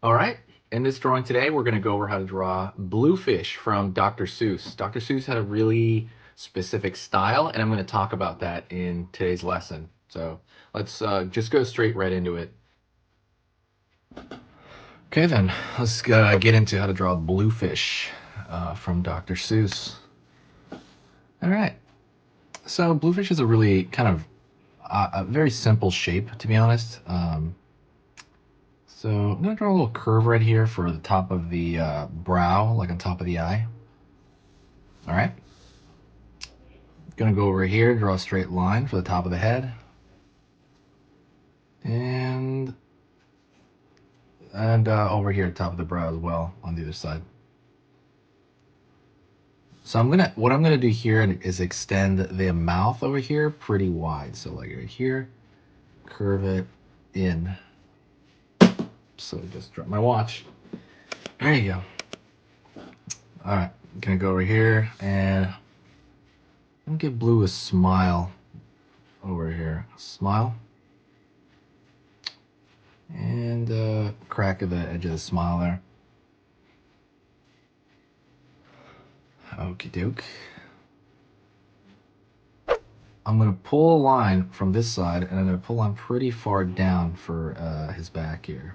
All right, in this drawing today, we're going to go over how to draw Bluefish from Dr. Seuss. Dr. Seuss had a really specific style, and I'm going to talk about that in today's lesson. So let's just go straight right into it. Okay, then, let's get into how to draw Bluefish from Dr. Seuss. All right, so Bluefish is a really kind of a very simple shape, to be honest. So I'm going to draw a little curve right here for the top of the brow, like on top of the eye. All right. Going to go over here, draw a straight line for the top of the head. And over here, top of the brow as well on the other side. So what I'm gonna do here is extend the mouth over here pretty wide. So like right here, curve it in. So just drop my watch. There you go. All right, I'm gonna go over here and I'm gonna give Blue a smile over here. Smile. And crack of the edge of the smile there. Okie doke. I'm going to pull a line from this side, and I'm going to pull on pretty far down for his back here.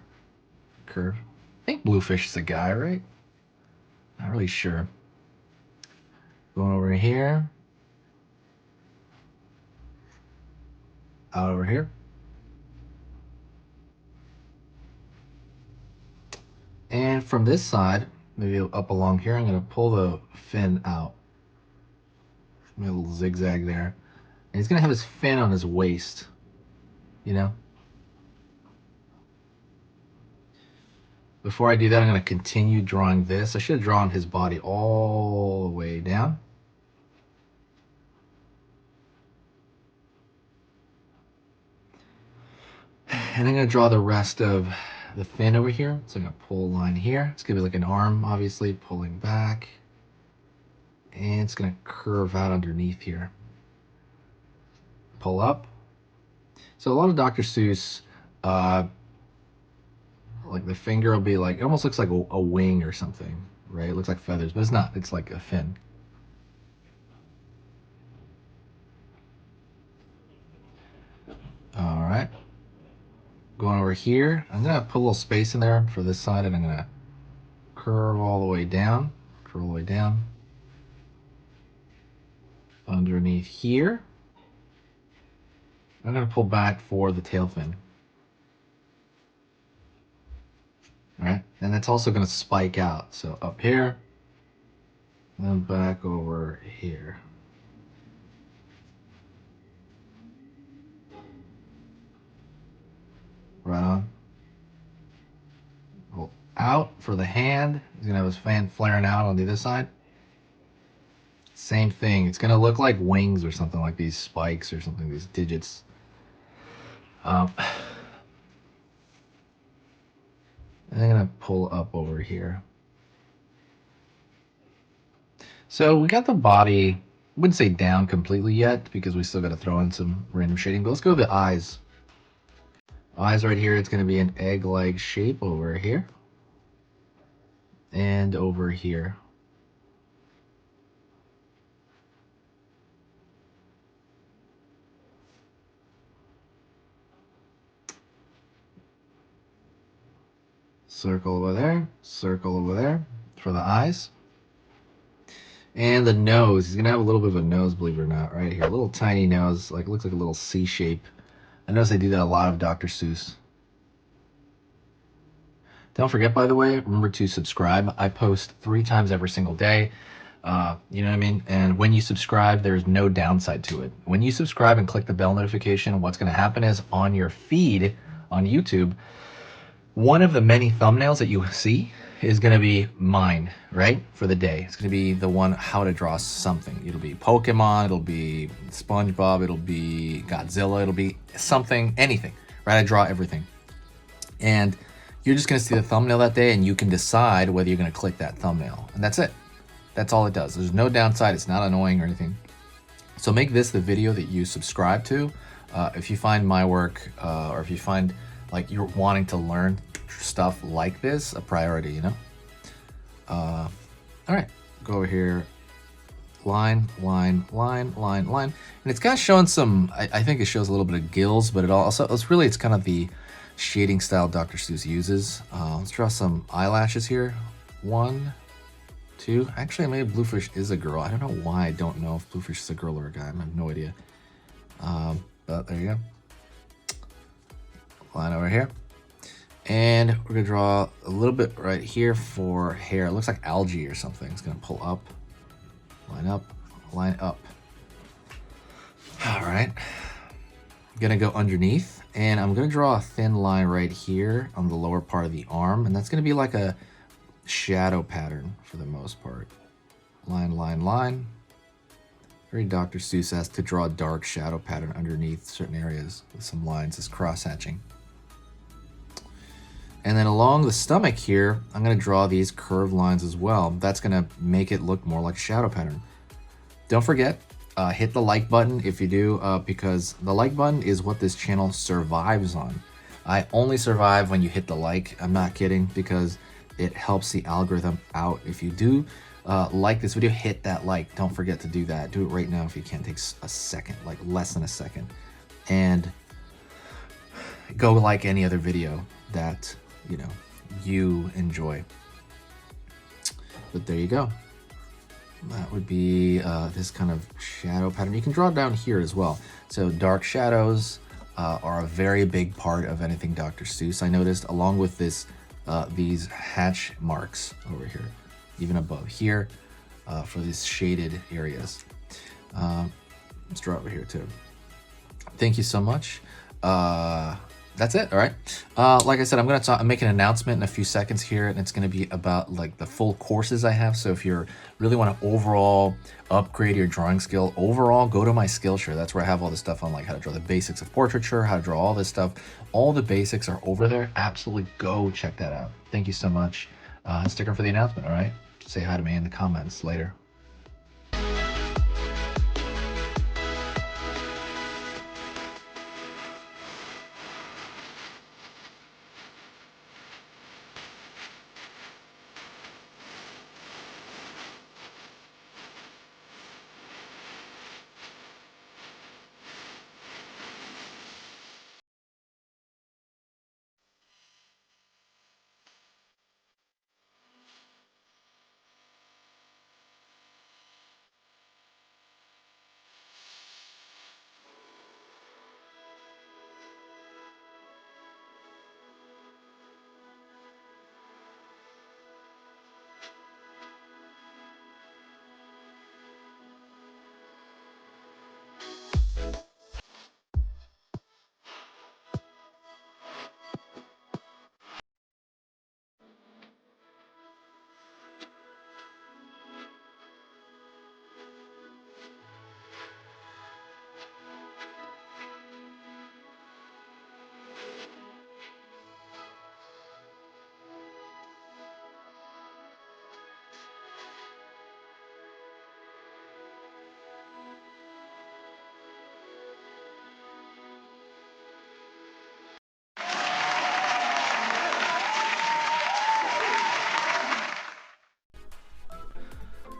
Curve. I think Bluefish is a guy, right? Not really sure. Going over here. Out over here. And from this side, maybe up along here, I'm going to pull the fin out. Maybe a little zigzag there. And he's going to have his fin on his waist, you know? Before I do that, I'm going to continue drawing this. I should have drawn his body all the way down. And I'm going to draw the rest of the fin over here. So I'm going to pull a line here. It's going to be like an arm, obviously, pulling back. And it's going to curve out underneath here. Pull up. So a lot of Dr. Seuss, like the finger will be like, it almost looks like a wing or something, right? It looks like feathers, but it's not. It's like a fin. All right. Going over here, I'm going to put a little space in there for this side, and I'm going to curve all the way down, curve all the way down. Underneath here, I'm going to pull back for the tail fin. All right, and it's also going to spike out. So up here, and then back over here. Right on. Pull out for the hand. He's going to have his fan flaring out on the other side. Same thing. It's going to look like wings or something, like these spikes or something, these digits. And I'm going to pull up over here. So we got the body, I wouldn't say down completely yet because we still got to throw in some random shading, but let's go to the eyes. Eyes right here, it's going to be an egg-like shape over here. And over here. Circle over there for the eyes. And the nose, he's gonna have a little bit of a nose, believe it or not, right here. A little tiny nose, like looks like a little C shape. I notice they do that a lot of Dr. Seuss. Don't forget, by the way, remember to subscribe. I post 3 times every single day. You know what I mean? And when you subscribe, there's no downside to it. When you subscribe and click the bell notification, what's gonna happen is on your feed on YouTube, one of the many thumbnails that you see is going to be mine, right? For the day. It's going to be the one, how to draw something. It'll be Pokemon, it'll be SpongeBob, it'll be Godzilla, it'll be something, anything, right? I draw everything. And you're just going to see the thumbnail that day, and you can decide whether you're going to click that thumbnail. And that's it. That's all it does. There's no downside. It's not annoying or anything. So make this the video that you subscribe to. If you find my work, or if you find like you're wanting to learn stuff like this a priority, you know? All right, go over here. Line, line, line, line, line. And it's kind of showing some, I think it shows a little bit of gills, but it also, it's kind of the shading style Dr. Seuss uses. Let's draw some eyelashes here. 1, 2. Actually, maybe Bluefish is a girl. I don't know why. I don't know if Bluefish is a girl or a guy. I have no idea. But there you go. Line over here. And we're gonna draw a little bit right here for hair. It looks like algae or something. It's gonna pull up, line up, line up. All right. I'm gonna go underneath, and I'm gonna draw a thin line right here on the lower part of the arm, and that's gonna be like a shadow pattern for the most part. Line, line, line. Very Dr. Seuss has to draw a dark shadow pattern underneath certain areas with some lines, this cross-hatching. And then along the stomach here, I'm gonna draw these curved lines as well. That's gonna make it look more like a shadow pattern. Don't forget, hit the like button if you do, because the like button is what this channel survives on. I only survive when you hit the like. I'm not kidding, because it helps the algorithm out. If you do like this video, hit that like. Don't forget to do that. Do it right now if you can. Take a second, like less than a second. And go like any other video that you enjoy. But there you go. That would be this kind of shadow pattern. You can draw down here as well. So dark shadows are a very big part of anything Dr. Seuss. I noticed, along with this, these hatch marks over here, even above here, for these shaded areas. Let's draw over here too. Thank you so much. That's it. All right. Like I said, I'm making an announcement in a few seconds here, and it's going to be about like the full courses I have. So if you really want to overall upgrade your drawing skill overall, go to my Skillshare. That's where I have all the stuff on, like how to draw the basics of portraiture, how to draw all this stuff. All the basics are over there. Absolutely go check that out. Thank you so much. Stick around for the announcement. All right. Say hi to me in the comments later.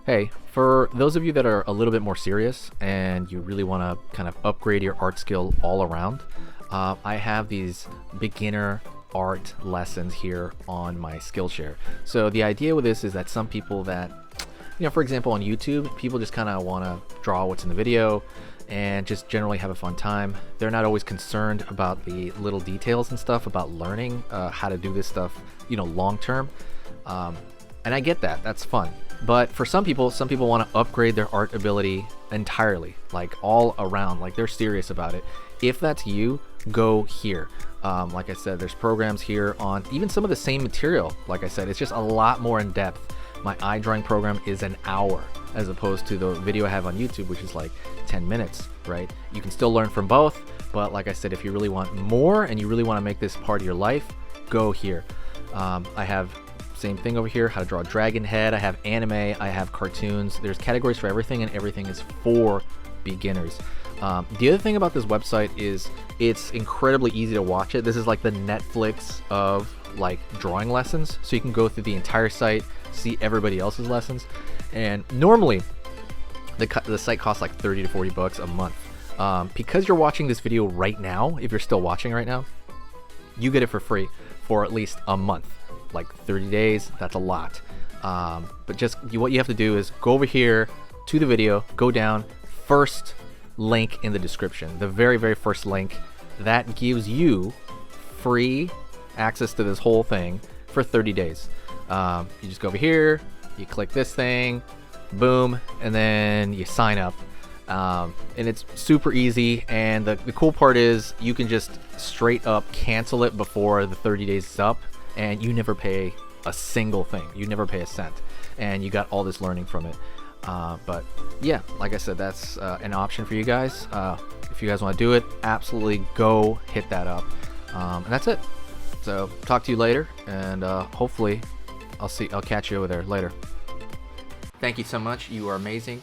Hey, for those of you that are a little bit more serious and you really want to kind of upgrade your art skill all around, I have these beginner art lessons here on my Skillshare. So the idea with this is that some people that, for example, on YouTube, people just kind of want to draw what's in the video and just generally have a fun time. They're not always concerned about the little details and stuff about learning how to do this stuff, long term. And I get that, that's fun. But for some people want to upgrade their art ability entirely, like all around, like they're serious about it. If that's you, go here. Like I said, there's programs here on even some of the same material. Like I said, it's just a lot more in depth. My eye drawing program is an hour as opposed to the video I have on YouTube, which is like 10 minutes, right? You can still learn from both, but like I said, if you really want more and you really want to make this part of your life, go here. I have same thing over here, how to draw a dragon head. I have anime, I have cartoons. There's categories for everything, and everything is for beginners. The other thing about this website is it's incredibly easy to watch it. This is like the Netflix of like drawing lessons, so you can go through the entire site, see everybody else's lessons. And normally the site costs like 30 to 40 bucks a month. Because you're watching this video right now, if you're still watching right now, you get it for free for at least a month. Like 30 days, that's a lot. But just what you have to do is go over here to the video, go down, first link in the description, the very, very first link. That gives you free access to this whole thing for 30 days. You just go over here, you click this thing, boom, and then you sign up. And it's super easy, and the cool part is you can just straight up cancel it before the 30 days is up, and you never pay a single thing. You never pay a cent, and you got all this learning from it. But yeah, like I said, that's an option for you guys. If you guys want to do it, absolutely go hit that up. And that's it. So talk to you later, and hopefully I'll catch you over there later. Thank you so much. You are amazing.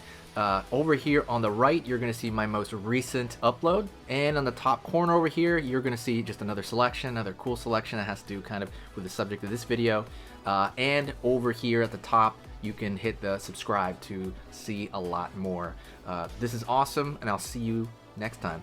Over here on the right, you're going to see my most recent upload, and on the top corner over here, you're going to see just another selection, another cool selection that has to do kind of with the subject of this video. And over here at the top, you can hit the subscribe to see a lot more. This is awesome, and I'll see you next time.